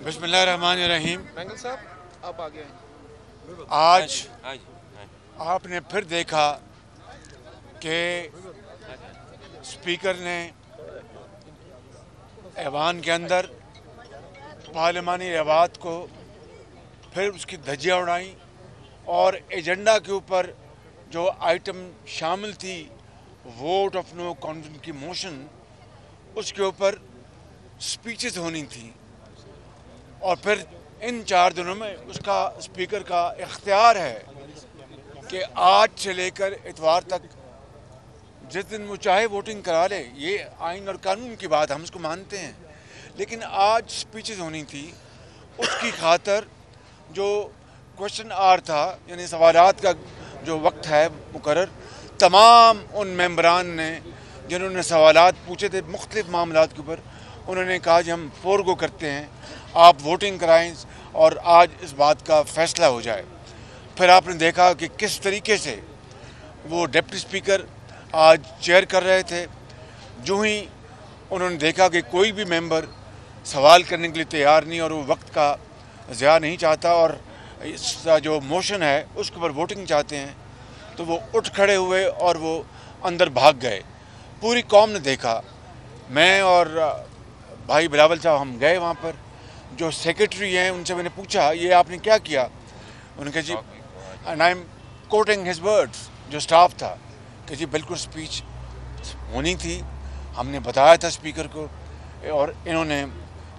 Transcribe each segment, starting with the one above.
बिस्मिल्लाहिर्रहमानिर्रहीम। बेंगल साहब आप आगे आएं। आज आपने फिर देखा कि स्पीकर ने ऐवान के अंदर पार्लिमानी रवात को फिर उसकी धज्जियाँ उड़ाई और एजेंडा के ऊपर जो आइटम शामिल थी वोट ऑफ नो कॉन्फिडेंस की मोशन, उसके ऊपर स्पीचेस होनी थी। और फिर इन 4 दिनों में उसका स्पीकर का इख्तियार है कि आज से लेकर इतवार तक जिस दिन वो चाहे वोटिंग करा ले। ये आइन और कानून की बात, हम इसको मानते हैं, लेकिन आज स्पीचेस होनी थी। उसकी खातर जो क्वेश्चन आवर था, यानी सवालात का जो वक्त है मुकर्रर, तमाम उन मेंबरान ने जिन्होंने सवालात पूछे थे मुख्तलिफ मामलात के ऊपर, उन्होंने कहा कि हम फोरगो करते हैं, आप वोटिंग कराएं और आज इस बात का फ़ैसला हो जाए। फिर आपने देखा कि किस तरीके से वो डिप्टी स्पीकर आज चेयर कर रहे थे। जो ही उन्होंने देखा कि कोई भी मेंबर सवाल करने के लिए तैयार नहीं और वो वक्त का ज़िया नहीं चाहता और इसका जो मोशन है उसके ऊपर वोटिंग चाहते हैं, तो वो उठ खड़े हुए और वो अंदर भाग गए। पूरी कौम ने देखा। मैं और भाई बिलावल साहब हम गए वहाँ पर। जो सेक्रेटरी हैं उनसे मैंने पूछा ये आपने क्या किया। उन्होंने कहा जी, and I am quoting his words, जो स्टाफ था, कि जी बिल्कुल स्पीच होनी थी, हमने बताया था स्पीकर को और इन्होंने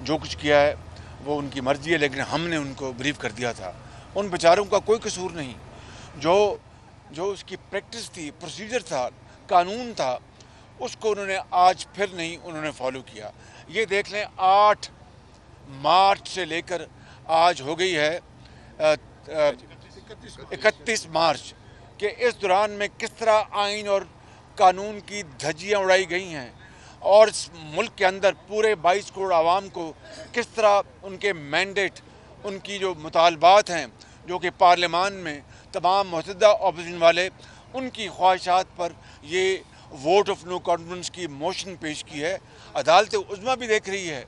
जो कुछ किया है वो उनकी मर्ज़ी है, लेकिन हमने उनको ब्रीफ कर दिया था। उन बेचारों का कोई कसूर नहीं। जो उसकी प्रैक्टिस थी, प्रोसीजर था, कानून था, उसको उन्होंने आज फिर नहीं उन्होंने फॉलो किया। ये देख लें 8 मार्च से लेकर आज हो गई है 31 मार्च के इस दौरान में किस तरह आइन और कानून की धज्जियाँ उड़ाई गई हैं और इस मुल्क के अंदर पूरे 22 करोड़ आवाम को किस तरह उनके मैंडेट, उनकी जो मुतालबात हैं, जो कि पार्लियामान में तमाम मुतहदा अपोजिशन वाले उनकी ख्वाहिशात पर ये वोट ऑफ नो कॉन्फिडेंस की मोशन पेश की है। अदालत उज़्मा भी देख रही है,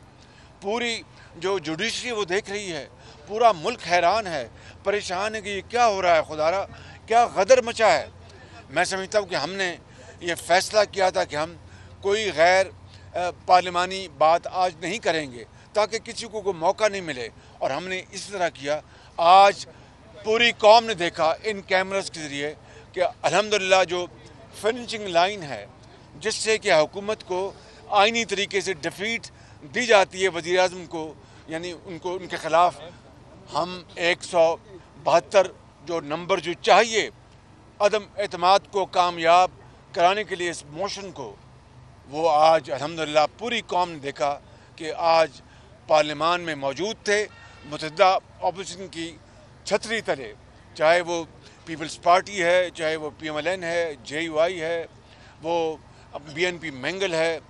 पूरी जो जुडिशरी वो देख रही है, पूरा मुल्क हैरान है, परेशान है कि ये क्या हो रहा है, खुदारा क्या गदर मचा है। मैं समझता हूँ कि हमने ये फ़ैसला किया था कि हम कोई गैर पार्लिमानी बात आज नहीं करेंगे ताकि किसी को कोई मौका नहीं मिले, और हमने इस तरह किया। आज पूरी कौम ने देखा इन कैमरास के ज़रिए कि अल्हम्दुलिल्लाह जो फिनिशिंग लाइन है जिससे कि हुकूमत को आइनी तरीके से डिफीट दी जाती है वज़ीर आज़म को, यानी उनको उनके ख़िलाफ़ हम 172 जो नंबर जो चाहिए अदम एतमाद को कामयाब कराने के लिए इस मोशन को, वो आज अल्हम्दुलिल्लाह पूरी कौम ने देखा कि आज पार्लियामान में मौजूद थे। मुतहदा अपोजिशन की छतरी तले, चाहे वो पीपल्स पार्टी है, चाहे वो PMLN है, JUI है, वो BNP मंगल है,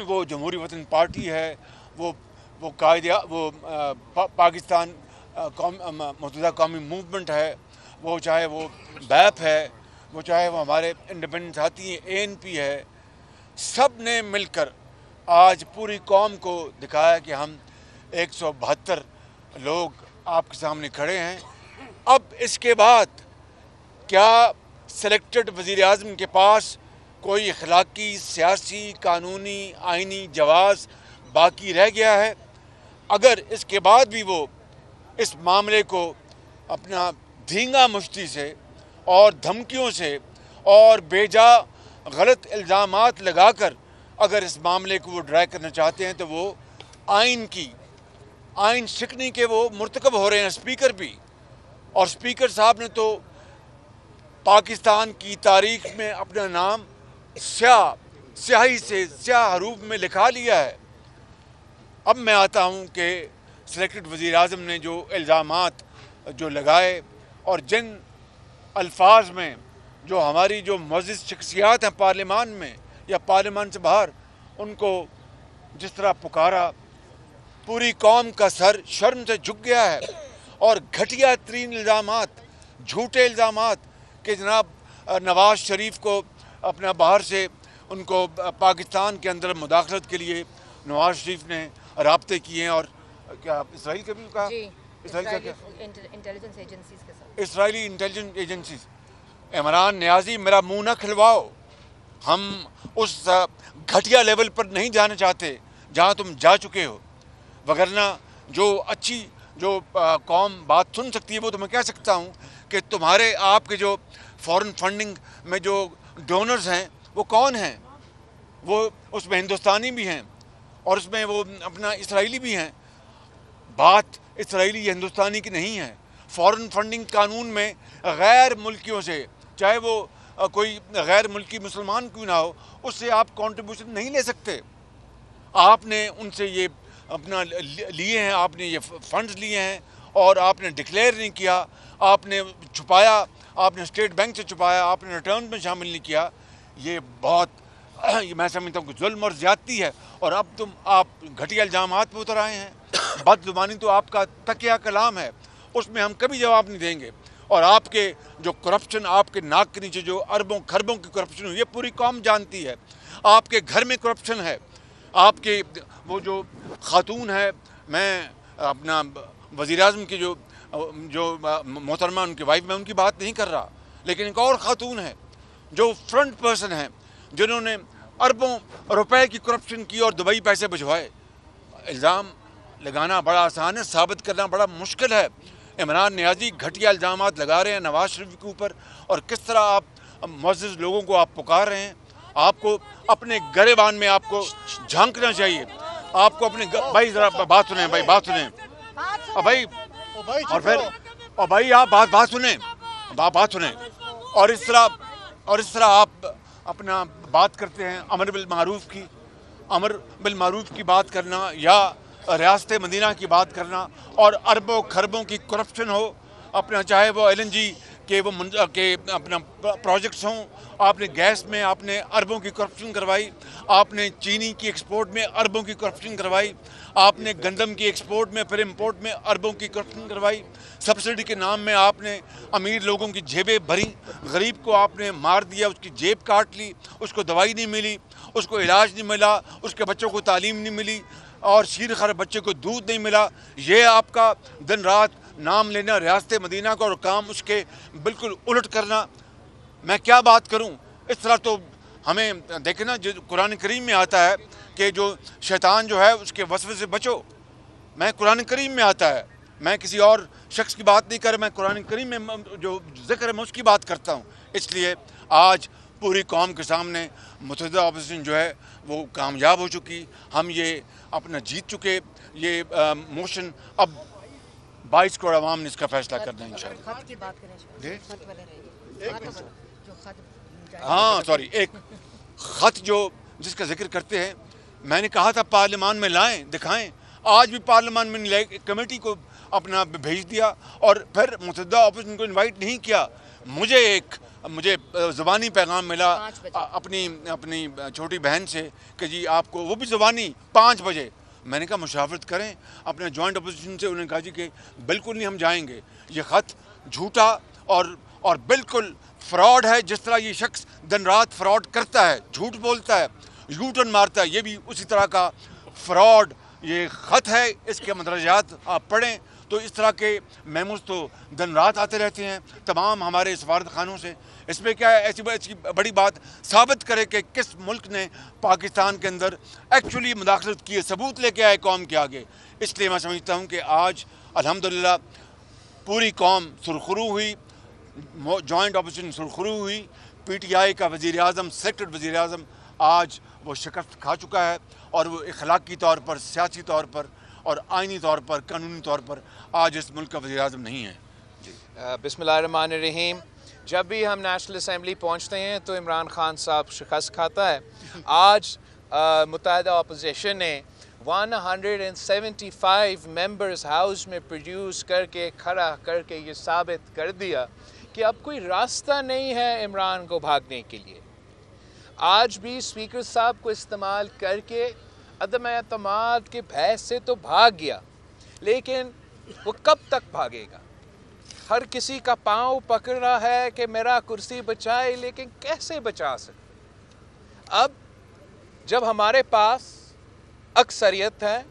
वो जमहूरी वतन पार्टी है, वो कायदा वो पाकिस्तान मुतहदा कौमी मूवमेंट है, वो चाहे वो BAP है, वो चाहे वो हमारे इंडिपेंडेंट साथी हैं ANP है, सब ने मिलकर आज पूरी कौम को दिखाया कि हम 172 लोग आपके सामने खड़े हैं। अब इसके बाद क्या सेलेक्टेड वज़ीर आज़म के पास कोई अखलाकी, सियासी, कानूनी, आइनी जवाज़ बाकी रह गया है? अगर इसके बाद भी वो इस मामले को अपना धींगा मुश्ती से और धमकियों से और बेजा गलत इल्ज़ामात लगाकर अगर इस मामले को वो ड्राई करना चाहते हैं, तो वो आइन शिकनी के वो मुर्तकब हो रहे हैं, स्पीकर भी। और स्पीकर साहब ने तो पाकिस्तान की तारीख में अपना नाम स्याही से स्याह हरूफ में लिखा लिया है। अब मैं आता हूँ कि सेलेक्टेड वज़ीर आज़म ने जो इल्ज़ामात जो लगाए और जिन अल्फाज में जो हमारी जो मुअज़्ज़िज़ शख्सियात हैं पार्लियामान में या पार्लियामान से बाहर, उनको जिस तरह पुकारा, पूरी कौम का सर शर्म से झुक गया है। और घटिया तरीन इल्ज़ामात, झूठे इल्ज़ामात कि जनाब नवाज़ शरीफ को अपना बाहर से उनको पाकिस्तान के अंदर मुदाखलत के लिए नवाज़ शरीफ ने राब्ते किए हैं और کیا اسرائیل کے بھی کہا؟ جی اسرائیل کا کیا؟ انٹیلیجنس ایجنسیز کے ساتھ اسرائیلی انٹیلیجنس ایجنسیز. عمران نیازی میرا منہ نہ کھلواؤ. ہم اس گھٹیا لیول پر نہیں جانا چاہتے جہاں تم جا چکے ہو، وگرنہ جو اچھی جو قوم بات سن سکتی ہے وہ تو میں کہہ سکتا ہوں کہ تمہارے آپ کے جو فورن فنڈنگ میں جو ڈونرز ہیں وہ کون ہیں؟ وہ اس میں ہندوستانی بھی ہیں اور اس میں وہ اپنا اسرائیلی بھی ہیں. بات اسرائیلی یا ہندوستانی کی نہیں ہے. فورن فنڈنگ قانون میں غیر ملکیوں سے، چاہے وہ کوئی غیر ملکی مسلمان کیوں نہ ہو، اس سے آپ کنٹریبیوشن نہیں لے سکتے. آپ نے ان سے یہ اپنا لیے ہیں، آپ نے یہ فنڈز لیے ہیں اور آپ نے ڈکلیئر نہیں کیا، آپ نے چھپایا، آپ نے اسٹیٹ بینک سے چھپایا، آپ نے ریٹرن میں شامل نہیں کیا. یہ بہت میں سمجھتا ہوں کہ ظلم اور زیادتی ہے. اور اب آپ گھٹیا الزامات پہ اتر آئے ہیں. بد زبانی تو آپ کا تکیہ کلام ہے، اس میں ہم کبھی جواب نہیں دیں گے. اور آپ کے جو کرپشن، آپ کے ناک کے نیچے جو اربوں خربوں کی کرپشن ہے، یہ پوری قوم جانتی ہے. آپ کے گھر میں کرپشن ہے. آپ کے وہ جو خاتون ہے، میں اپنا وزیر اعظم کی جو محترمہ ان کی وائف، میں ان کی بات نہیں کر رہا، لیکن ایک اور خاتون ہے جو فرنٹ پرسن ہیں، جنہوں نے اربوں روپے کی کرپشن کی اور دبئی پیسے بھجوائے. الزام لگانا بڑا آسان ہے، ثابت کرنا بڑا مشکل ہے. عمران نیازی گھٹیا الزامات لگا رہے ہیں نواز شریف کے اوپر، اور کس طرح آپ معزز لوگوں کو آپ پکار رہے ہیں. آپ کو اپنے گریبان میں آپ کو جھانکنا چاہیے. آپ کو اپنے بھائی ذرا بات سنیں، بھائی بات سنیں بھائی، اور پھر اور بھائی آپ بات سنیں، بات سنیں. اور اس طرح آپ اپنا بات کرتے ہیں امر بالمعروف کی بات کرنا، یا ریاست مدینہ کی بات کرنا، اور اربوں خربوں کی کرپشن ہو اپنا، چاہے وہ LNG کہ اپنا پروجیکٹس ہوں. آپ نے گیس میں آپ نے اربوں کی کرپشن کروائی. آپ نے چینی کی ایکسپورٹ میں اربوں کی کرپشن کروائی. آپ نے گندم کی ایکسپورٹ میں پھر امپورٹ میں اربوں کی کرپشن کروائی. سبسڈی کے نام میں آپ نے امیر لوگوں کی جیبیں بھری، غریب کو آپ نے مار دیا، اس کی جیب کاٹ لی، اس کو دوائی نہیں ملی، اس کو علاج نہیں ملا، اس کے بچوں کو تعلیم نہیں ملی، اور شیر خر بچے کو دودھ نہیں ملا. یہ آپ کا دن رات نام لینا ریاست مدینہ کا، اور کام اس کے بالکل الٹ کرنا. میں کیا بات کروں؟ اس طرح تو ہمیں دیکھنا، جو قرآن کریم میں آتا ہے کہ جو شیطان جو ہے اس کے وسوسے سے بچو. میں قرآن کریم میں آتا ہے، میں کسی اور شخص کی بات نہیں کر رہا، میں قرآن کریم میں جو ذکر ہے میں اس کی بات کرتا ہوں. اس لیے آج پوری قوم کے سامنے متحدہ اپوزیشن جو ہے وہ کامیاب ہو چکی. ہم یہ اپنا جیت چکے. یہ موشن اب 22 کروڑ عوام نے اس کا فیصلہ کرنا ہے انشاءاللہ. خط کی بات کریں، خط والے جو خط، ہاں سوری، ایک خط جو جس کا ذکر کرتے ہیں، میں نے کہا تھا پارلیمان میں لائیں، دکھائیں. آج بھی پارلیمان میں لے کمیٹی کو اپنا بھیج دیا، اور پھر متحدہ اپوزیشن کو انوائٹ نہیں کیا. مجھے زبانی پیغام ملا اپنی چھوٹی بہن سے کہ جی آپ کو، وہ بھی زبانی 5 بجے. میں نے کہا مشاورت کریں اپنے جوائنٹ اپوزیشن سے. انہوں نے کہا جی کہ بالکل نہیں، ہم جائیں گے. یہ خط جھوٹا اور بالکل فراڈ ہے. جس طرح یہ شخص دن رات فراڈ کرتا ہے، جھوٹ بولتا ہے، یو ٹرن مارتا ہے، یہ بھی اسی طرح کا فراڈ یہ خط ہے. اس کے مدرجات آپ پڑھیں تو اس طرح کے میموز تو دن رات آتے رہتے ہیں تمام ہمارے سفارت خانوں سے. اس میں کیا ہے ایسی بڑی بات ثابت کرے کہ کس ملک نے پاکستان کے اندر ایکچولی مداخلت کی ہے، ثبوت لے کے آئے قوم کے آگے. اس لیے میں سمجھتا ہوں کہ آج الحمدللہ پوری قوم سرخرو ہوئی، جوائنٹ اپوزیشن سرخرو ہوئی. PTI کا وزیر اعظم، سلیکٹڈ وزیر اعظم آج وہ شکست کھا چکا ہے، اور وہ اخلاقی طور پر، سیاسی طور پر اور آئینی طور پر، قانونی طور پر آج اس ملک کا وزیر اعظم نہیں ہے. بسم اللہ الرحمن الرحیم. جب بھی ہم نیشنل اسمبلی پہنچتے ہیں تو عمران خان صاحب شکست کھاتا ہے. آج متحدہ اپوزیشن نے 175 ممبرز ہاؤس میں پروڈیوس کر کے کھڑا کر کے یہ ثابت کر دیا کہ اب کوئی راستہ نہیں ہے عمران کو بھاگنے کے لیے. آج بھی اسپیکر صاحب کو استعمال کر کے عدم اعتماد کے بحث سے تو بھاگ گیا، لیکن وہ کب تک بھاگے گا؟ ہر کسی کا پاؤں پکڑ رہا ہے کہ میرا کرسی بچائے، لیکن کیسے بچا سکتے؟ اب جب ہمارے پاس اکثریت ہے،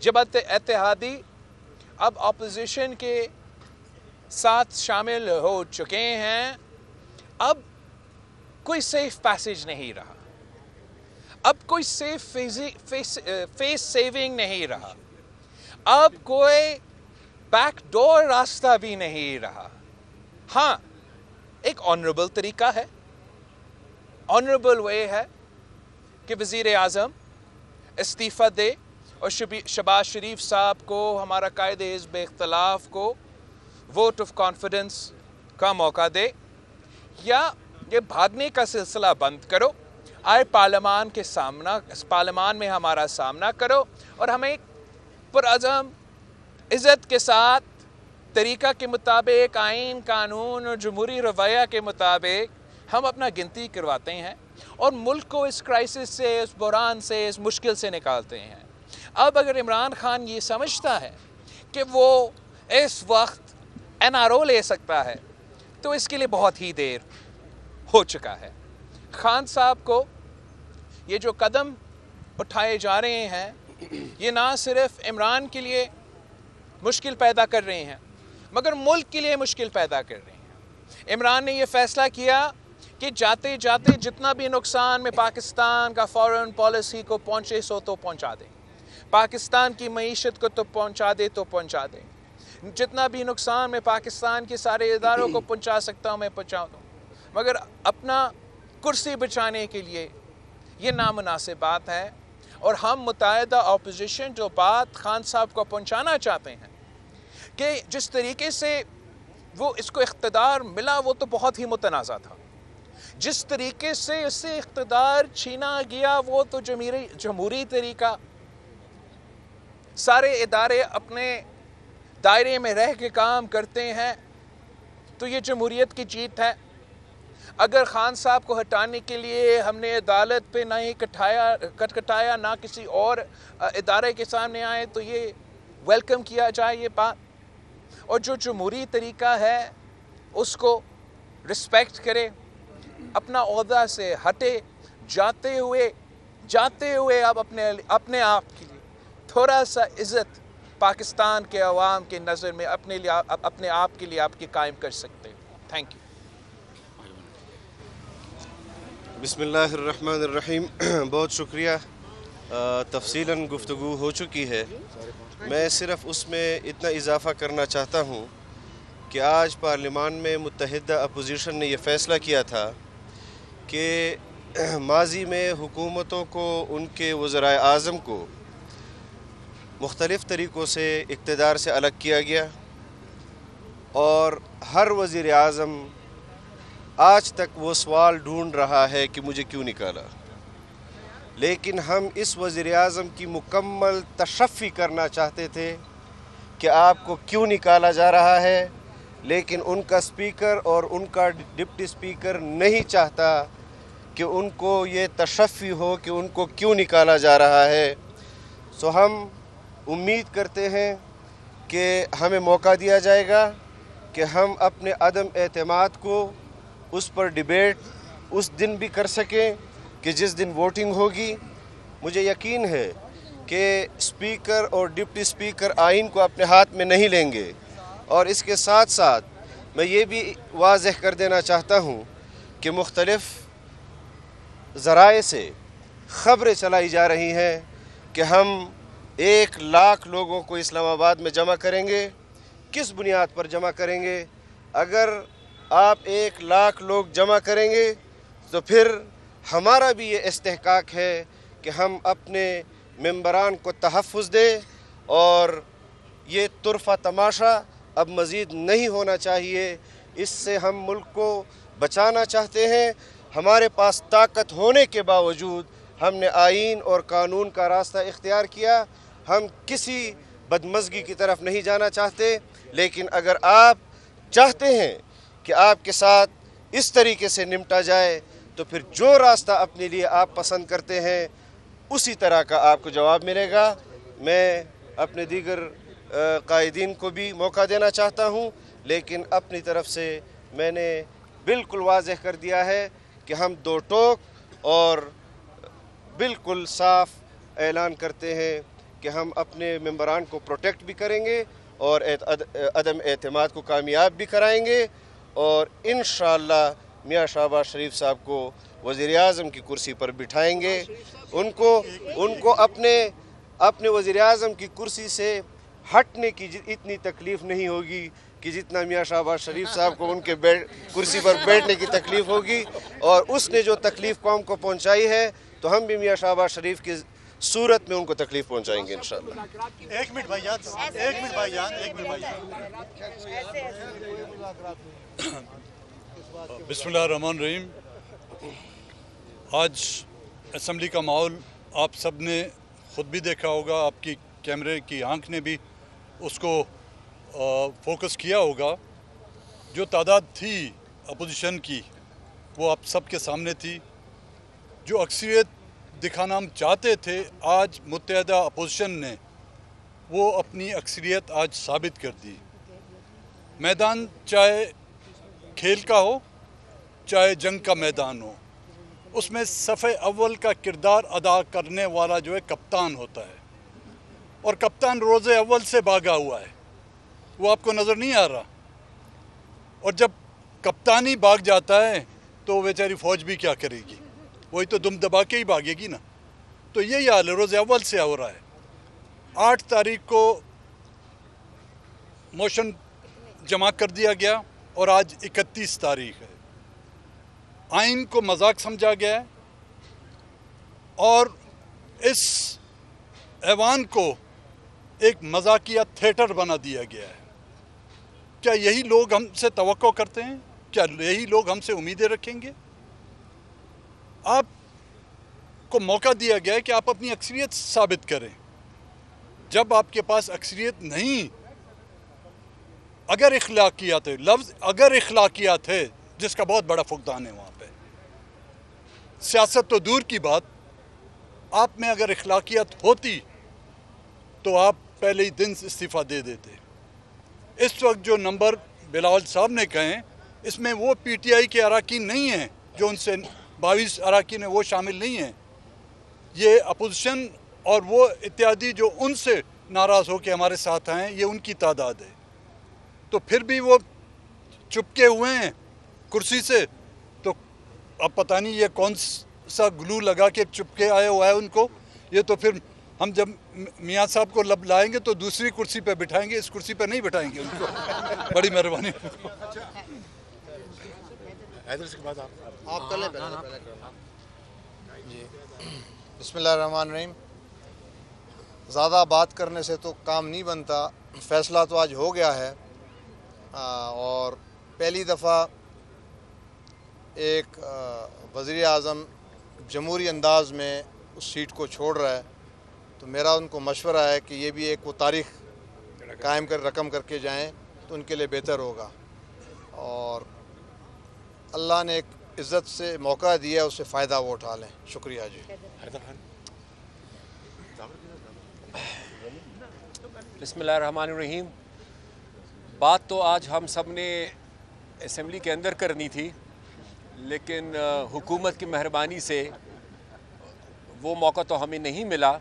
जब इत्तेहादी अब अपोजिशन के साथ शामिल हो चुके हैं, अब कोई सेफ पैसेज नहीं रहा, अब कोई सेफ फेस सेविंग नहीं रहा, अब कोई बैकडोर रास्ता भी नहीं रहा। हाँ, एक ऑनरेबल तरीका है, ऑनरेबल वे है कि वज़ीर आज़म इस्तीफ़ा दे और शहबाज शरीफ साहब को, हमारा कायदे हिज़्ब इख्तिलाफ को वोट ऑफ कॉन्फिडेंस का मौका दे, या ये भागने का सिलसिला बंद करो, आए पार्लियामान में हमारा सामना करो और हमें एक पुरअज़म इज़्ज़त के साथ तरीक़ा के मुताबिक, आइन, कानून और जमहूरी रवैया के मुताबिक हम अपना गिनती करवाते हैं और मुल्क को इस क्राइसिस से, इस बहरान से, इस मुश्किल से निकालते हैं। अब अगर इमरान खान ये समझता है कि वो इस वक्त NRO ले सकता है, तो इसके लिए बहुत ही देर हो चुका है। खान साहब को ये जो कदम उठाए जा रहे हैं, ये ना सिर्फ इमरान के लिए मुश्किल पैदा कर रहे हैं, मगर मुल्क के लिए मुश्किल पैदा कर रहे हैं। इमरान ने ये फ़ैसला किया कि जाते जाते जितना भी नुकसान में पाकिस्तान का फॉरेन पॉलिसी को पहुँचे सो तो पहुँचा दें, पाकिस्तान की मईशत को तो पहुँचा दे तो पहुँचा दें, जितना भी नुकसान मैं पाकिस्तान के सारे इदारों को पहुँचा सकता हूँ मैं पहुँचा दूँ, मगर अपना कुर्सी बचाने के लिए ये नामुनासिब बात है। और हम मुत्तहिदा अपोजिशन जो बात खान साहब को पहुँचाना चाहते हैं कि जिस तरीके से वो इसको इख्तिदार मिला वो तो बहुत ही मुतनाज़ा था, जिस तरीके से इससे इख्तिदार छीना गया वो तो जमहूरी तरीका, सारे इदारे अपने दायरे में रह के काम करते हैं, तो ये जमहूरियत की जीत है। अगर खान साहब को हटाने के लिए हमने अदालत पे ना ही कटकटाया ना किसी और इदारे के सामने आए, तो ये वेलकम किया जाए ये बात, और जो जमहूरी तरीका है उसको रिस्पेक्ट करे, अपना ओहदा से हटे, जाते हुए अब अपने आप के लिए थोड़ा सा इज़्ज़त पाकिस्तान के अवाम के नज़र में अपने आप के लिए आपकी कायम कर सकते हैं। Thank you. बिस्मिल्लाहिर्रहमानिर्रहीम। बहुत शुक्रिया। तफसीलन गुफ्तगू हो चुकी है। मैं सिर्फ़ उसमें इतना इजाफ़ा करना चाहता हूँ कि आज पार्लियामान में मुत्तहिदा अपोजिशन ने यह फ़ैसला किया था कि माज़ी में हुकूमतों को, उनके वज़राए आज़म को मुख्तलिफ़ तरीक़ों से इक़्तिदार से अलग किया गया और हर वज़ीर आज़म आज तक वो सवाल ढूंढ रहा है कि मुझे क्यों निकाला। लेकिन हम इस वज़ीर आज़म की मुकम्मल तशफ़ी करना चाहते थे कि आपको क्यों निकाला जा रहा है, लेकिन उनका स्पीकर और उनका डिप्टी स्पीकर नहीं चाहता कि उनको ये तशफ़ी हो कि उनको क्यों निकाला जा रहा है। सो हम उम्मीद करते हैं कि हमें मौका दिया जाएगा कि हम अपने अदम एतमाद को उस पर डिबेट उस दिन भी कर सकें कि जिस दिन वोटिंग होगी। मुझे यकीन है कि स्पीकर और डिप्टी स्पीकर आइन को अपने हाथ में नहीं लेंगे। और इसके साथ साथ मैं ये भी वाज़ेह कर देना चाहता हूँ कि मुख्तलिफ़ ज़राए से ख़बरें चलाई जा रही हैं कि हम 1 लाख लोगों को इस्लामाबाद में जमा करेंगे। किस बुनियाद पर जमा करेंगे? अगर आप 1 लाख लोग जमा करेंगे तो फिर हमारा भी ये इस्तेहकाक है कि हम अपने मेंबरान को तहफ़्फ़ुज़ दें, और ये तुरफ़ा तमाशा अब मज़ीद नहीं होना चाहिए। इससे हम मुल्क को बचाना चाहते हैं। हमारे पास ताकत होने के बावजूद हमने आइन और कानून का रास्ता इख्तियार किया। हम किसी बदमज़गी की तरफ नहीं जाना चाहते, लेकिन अगर आप चाहते हैं कि आपके साथ इस तरीके से निपटा जाए तो फिर जो रास्ता अपने लिए आप पसंद करते हैं उसी तरह का आपको जवाब मिलेगा। मैं अपने दीगर कायदीन को भी मौका देना चाहता हूं, लेकिन अपनी तरफ से मैंने बिल्कुल वाज़ेह कर दिया है कि हम 2 टोक और बिल्कुल साफ ऐलान करते हैं کہ ہم اپنے ممبران کو پروٹیکٹ بھی کریں گے اور عدم اعتماد کو کامیاب بھی کرائیں گے، اور انشاءاللہ میاں شہباز شریف صاحب کو وزیر اعظم کی کرسی پر بٹھائیں گے۔ ان کو اپنے وزیر اعظم کی کرسی سے ہٹنے کی اتنی تکلیف نہیں ہوگی کہ جتنا میاں شہباز شریف صاحب کو ان کے کرسی پر بیٹھنے کی تکلیف ہوگی، اور اس نے جو تکلیف قوم کو پہنچائی ہے تو ہم بھی میاں شہباز شریف کی صورت میں ان کو تکلیف پہنچائیں گے انشاءاللہ۔ ایک منٹ بھائی جان بسم اللہ الرحمن الرحیم۔ آج اسمبلی کا ماحول آپ سب نے خود بھی دیکھا ہوگا، آپ کی کیمرے کی آنکھ نے بھی اس کو فوکس کیا ہوگا۔ جو تعداد تھی اپوزیشن کی وہ آپ سب کے سامنے تھی۔ جو اکثریت دکھانا ہم چاہتے تھے، آج متحدہ اپوزیشن نے وہ اپنی اکثریت آج ثابت کر دی۔ میدان چاہے کھیل کا ہو چاہے جنگ کا میدان ہو، اس میں صف اول کا کردار ادا کرنے والا جو ہے کپتان ہوتا ہے، اور کپتان روز اول سے بھاگا ہوا ہے، وہ آپ کو نظر نہیں آ رہا۔ اور جب کپتان ہی بھاگ جاتا ہے تو بیچاری فوج بھی کیا کرے گی، وہی تو دم دبا کے ہی بھاگے گی نا۔ تو یہی حال ہے، روز اول سے ہو رہا ہے۔ 8 تاریخ کو موشن جمع کر دیا گیا اور آج 31 تاریخ ہے۔ آئین کو مذاق سمجھا گیا ہے اور اس ایوان کو ایک مذاقیہ تھیٹر بنا دیا گیا ہے۔ کیا یہی لوگ ہم سے توقع کرتے ہیں؟ کیا یہی لوگ ہم سے امیدیں رکھیں گے؟ آپ کو موقع دیا گیا ہے کہ آپ اپنی اکثریت ثابت کریں۔ جب آپ کے پاس اکثریت نہیں، اگر اخلاقیات ہے، لفظ اگر اخلاقیات ہے، جس کا بہت بڑا فقدان ہے وہاں پہ، سیاست تو دور کی بات، آپ میں اگر اخلاقیات ہوتی تو آپ پہلے ہی دن استعفیٰ دے دیتے۔ اس وقت جو نمبر بلاول صاحب نے کہے ہیں، اس میں وہ پی ٹی آئی کے اراکین نہیں ہیں، جو ان سے 22 اراکین ہیں وہ شامل نہیں ہیں۔ یہ اپوزیشن اور وہ اتحادی جو ان سے ناراض ہو کے ہمارے ساتھ آئے ہیں، یہ ان کی تعداد ہے۔ تو پھر بھی وہ چپکے ہوئے ہیں کرسی سے، تو اب پتہ نہیں یہ کون سا گلو لگا کے چپکے آئے ہوا ہے ان کو۔ یہ تو پھر ہم جب میاں صاحب کو لب لائیں گے تو دوسری کرسی پہ بٹھائیں گے، اس کرسی پہ نہیں بٹھائیں گے ان کو۔ بڑی مہربانی۔ آپ کر لیں پہلے۔ جی بسم اللہ الرحمن الرحیم۔ زیادہ بات کرنے سے تو کام نہیں بنتا، فیصلہ تو آج ہو گیا ہے، اور پہلی دفعہ ایک وزیر اعظم جمہوری انداز میں اس سیٹ کو چھوڑ رہا ہے، تو میرا ان کو مشورہ ہے کہ یہ بھی ایک وہ تاریخ قائم کر رقم کر کے جائیں تو ان کے لیے بہتر ہوگا۔ اور اللہ نے ایک عزت سے موقع دیا، اس سے فائدہ وہ اٹھا لیں۔ شکریہ جی۔ بسم اللہ الرحمن الرحیم۔ بات تو آج ہم سب نے اسمبلی کے اندر کرنی تھی، لیکن حکومت کی مہربانی سے وہ موقع تو ہمیں نہیں ملا،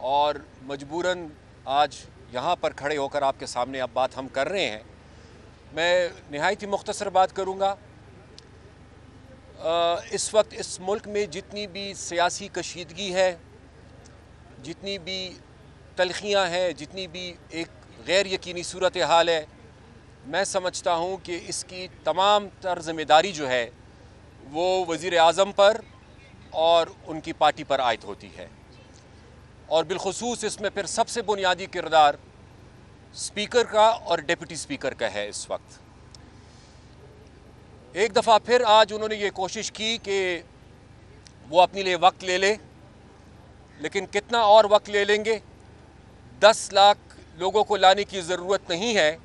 اور مجبوراً آج یہاں پر کھڑے ہو کر آپ کے سامنے اب بات ہم کر رہے ہیں۔ میں نہایت ہی مختصر بات کروں گا۔ اس وقت اس ملک میں جتنی بھی سیاسی کشیدگی ہے، جتنی بھی تلخیاں ہیں، جتنی بھی ایک غیر یقینی صورتحال ہے، میں سمجھتا ہوں کہ اس کی تمام تر ذمہ داری جو ہے وہ وزیر اعظم پر اور ان کی پارٹی پر عائد ہوتی ہے، اور بالخصوص اس میں پھر سب سے بنیادی کردار اسپیکر کا اور ڈپٹی اسپیکر کا ہے۔ اس وقت ایک دفعہ پھر آج انہوں نے یہ کوشش کی کہ وہ اپنے لیے وقت لے لیں، لیکن کتنا اور وقت لے لیں گے؟ 10 لاکھ لوگوں کو لانے کی ضرورت نہیں ہے۔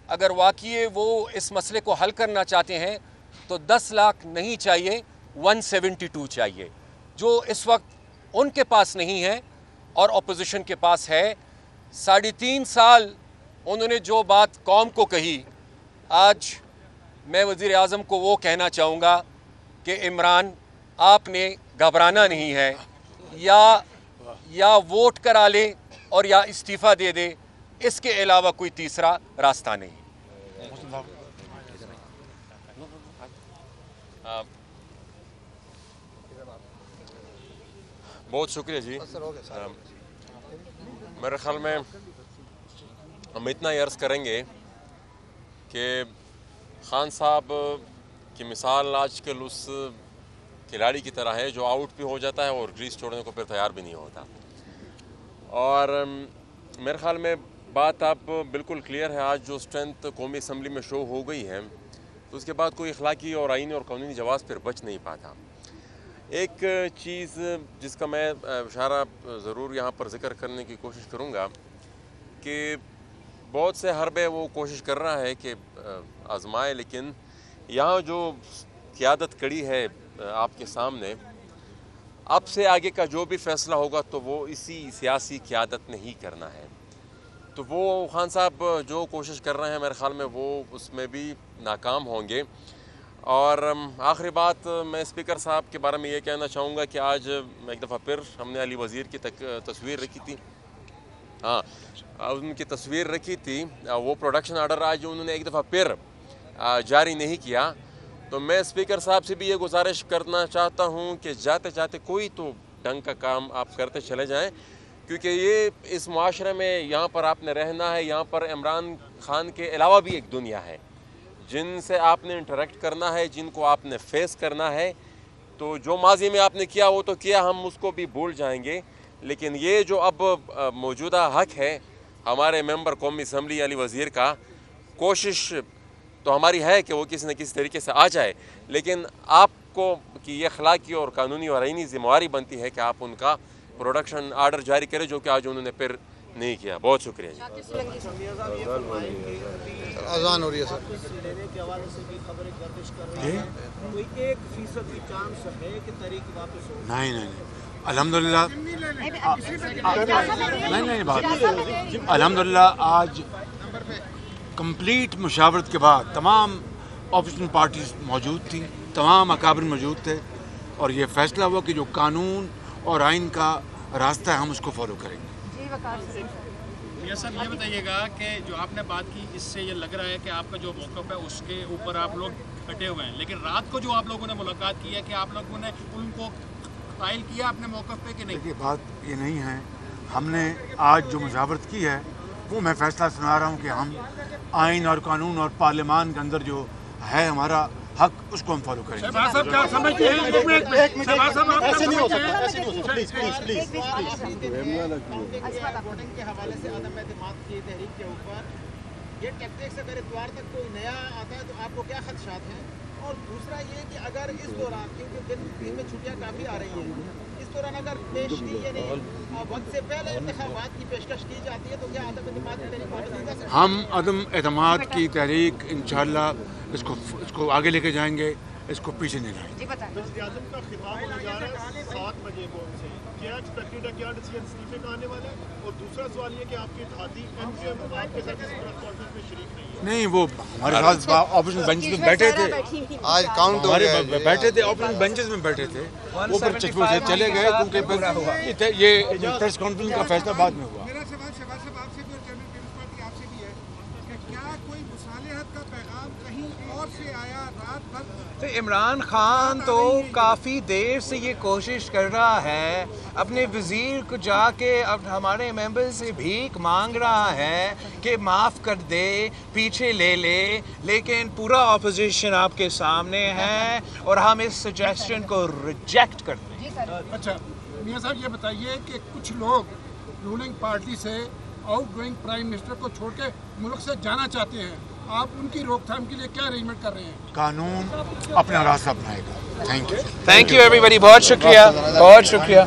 اگر واقعی وہ اس مسئلے کو حل کرنا چاہتے ہیں تو 10 لاکھ نہیں چاہیے، 172 چاہیے، جو اس وقت ان کے پاس نہیں ہے اور اپوزیشن کے پاس ہے۔ 3.5 سال انہوں نے جو بات قوم کو کہی، آج میں وزیر اعظم کو وہ کہنا چاہوں گا کہ عمران، آپ نے گھبرانا نہیں ہے، یا या वोट करा ले और या इस्तीफ़ा दे दे, इसके अलावा कोई तीसरा रास्ता नहीं। बहुत शुक्रिया जी। मेरे ख्याल में हम इतना ही अर्ज़ करेंगे कि खान साहब की मिसाल आजकल उस खिलाड़ी की तरह है जो आउट भी हो जाता है और क्रीज छोड़ने को फिर तैयार भी नहीं होता। और मेरे ख्याल में बात आप बिल्कुल क्लियर है। आज जो स्ट्रेंथ कौमी असम्बली में शो हो गई है तो उसके बाद कोई अखलाकी और आईनी और कानूनी जवाब फिर बच नहीं पाता। एक चीज़ जिसका मैं इशारा ज़रूर यहाँ पर ज़िक्र करने की कोशिश करूँगा कि बहुत से हरबे वो कोशिश कर रहा है कि आजमाए, लेकिन यहाँ जो क़यादत कड़ी है आपके सामने, अब से आगे का जो भी फ़ैसला होगा तो वो इसी सियासी क़यादत ने ही करना है। तो वो खान साहब जो कोशिश कर रहे हैं मेरे ख़्याल में वो उसमें भी नाकाम होंगे। और आखिरी बात मैं स्पीकर साहब के बारे में ये कहना चाहूँगा कि आज एक दफ़ा फिर हमने अली वज़ीर की तस्वीर रखी थी, हाँ उनकी तस्वीर रखी थी, वो प्रोडक्शन आर्डर आज उन्होंने एक दफ़ा फिर जारी नहीं किया। तो मैं स्पीकर साहब से भी ये गुजारिश करना चाहता हूँ कि जाते जाते कोई तो ढंग का काम आप करते चले जाएं, क्योंकि ये इस माशरे में यहाँ पर आपने रहना है। यहाँ पर इमरान खान के अलावा भी एक दुनिया है जिनसे आपने इंटरेक्ट करना है, जिनको आपने फेस करना है। तो जो माजी में आपने किया वो तो किया, हम उसको भी भूल जाएंगे, लेकिन ये जो अब मौजूदा हक है हमारे मेंबर कौमी असम्बली अली वज़ीर का, कोशिश तो हमारी है कि वो किसी न किसी तरीके से आ जाए, लेकिन आपको कि ये अखलाकी और कानूनी और आईनी ज़िम्मेवारी बनती है कि आप उनका प्रोडक्शन आर्डर जारी करें, जो कि आज उन्होंने फिर नहीं किया। बहुत शुक्रिया जी। अजान हो रही है सर। नहीं अल्हम्दुलिल्लाह, नहीं बात अल्हम्दुलिल्लाह आज कंप्लीट मुशावरत के बाद तमाम ऑपोजिशन पार्टीज मौजूद थी, तमाम अकाबिर मौजूद थे और ये फैसला हुआ कि जो कानून और आइन का रास्ता है हम उसको फॉलो करेंगे। मियां साहब ये बताइएगा कि जो आपने बात की इससे ये लग रहा है कि आपका जो मौक़िफ़ है उसके ऊपर आप लोग डटे हुए हैं, लेकिन रात को जो आप लोगों ने मुलाकात की है कि आप लोगों ने उनको कायल किया अपने मौक़िफ़ पे कि नहीं? देखिए बात ये नहीं है, हमने आज जो मुशावरत की है वो मैं फैसला सुना रहा हूँ कि हम आइन और कानून और पार्लियामान के अंदर जो है हमारा हक उसको हम फॉलो करेंगे। शहबाज साहब क्या समझते हैं? शहबाज साहब आप ऐसे नहीं हो सकता, प्लीज वोटिंग के हवाले से अदम एतमाद की तहरीक के ऊपर ये टैक्टिक्स अगर इतवार तक कोई नया आता है तो आपको क्या खदशात हैं? और दूसरा ये कि अगर इस दौरान, क्योंकि दिन में छुट्टियां काफ़ी आ रही हैं, इस दौरान अगर पेश की यानी वक्त से पहले इंतखाबात की पेशकश की जाती है तो क्या अदम एतमाद की तहरीक वापस नहीं जा सकती? हम अदम एतमाद की तहरीक इंशाअल्लाह इसको आगे लेके जाएंगे, इसको पीछे नहीं लाएंगे। वज़ीर-ए-आज़म का खिताब होने जा रहा है 7 बजे बोर्ड से, क्या एक्सपेक्टेड है, क्या डिसीजन इस्तीफे का आने वाला है? और दूसरा सवाल ये कि आपकी इत्तेहादी एमसीएम आपके साथ इस प्रेस कॉन्फ्रेंस में शरीक नहीं है। वो हमारे साथ ऑपोजिशन बेंचेस में बैठे थे, आज काउंट हो गया, बैठे थे ऑपोजिशन बेंचेस में बैठे थे, वो फिर चुप से चले गए क्योंकि ये प्रेस कॉन्फ्रेंस का फैसला बाद में हुआ। मेरा सवाल शहबाज साहब आपसे भी और जनरल पीपल्स पार्टी आपसे भी है कि क्या कोई मुसालहत का पैगाम कहीं और से आया रात भर? तो इमरान खान तो काफ़ी देर से ये कोशिश कर रहा है, अपने वज़ीर को जाके अब हमारे मेंबर से भीख मांग रहा है कि माफ़ कर दे, पीछे ले ले, लेकिन पूरा ऑपोजिशन आपके सामने है और हम इस सजेशन को रिजेक्ट करते हैं। अच्छा मियां साहब ये बताइए कि कुछ लोग रूलिंग पार्टी से आउटगोइंग प्राइम मिनिस्टर को छोड़ के मुल्क से जाना चाहते हैं, आप उनकी रोकथाम के लिए क्या अरेंजमेंट कर रहे हैं? कानून अपना रास्ता अपनाएगा। थैंक यू एवरीबॉडी, बहुत शुक्रिया, बहुत शुक्रिया।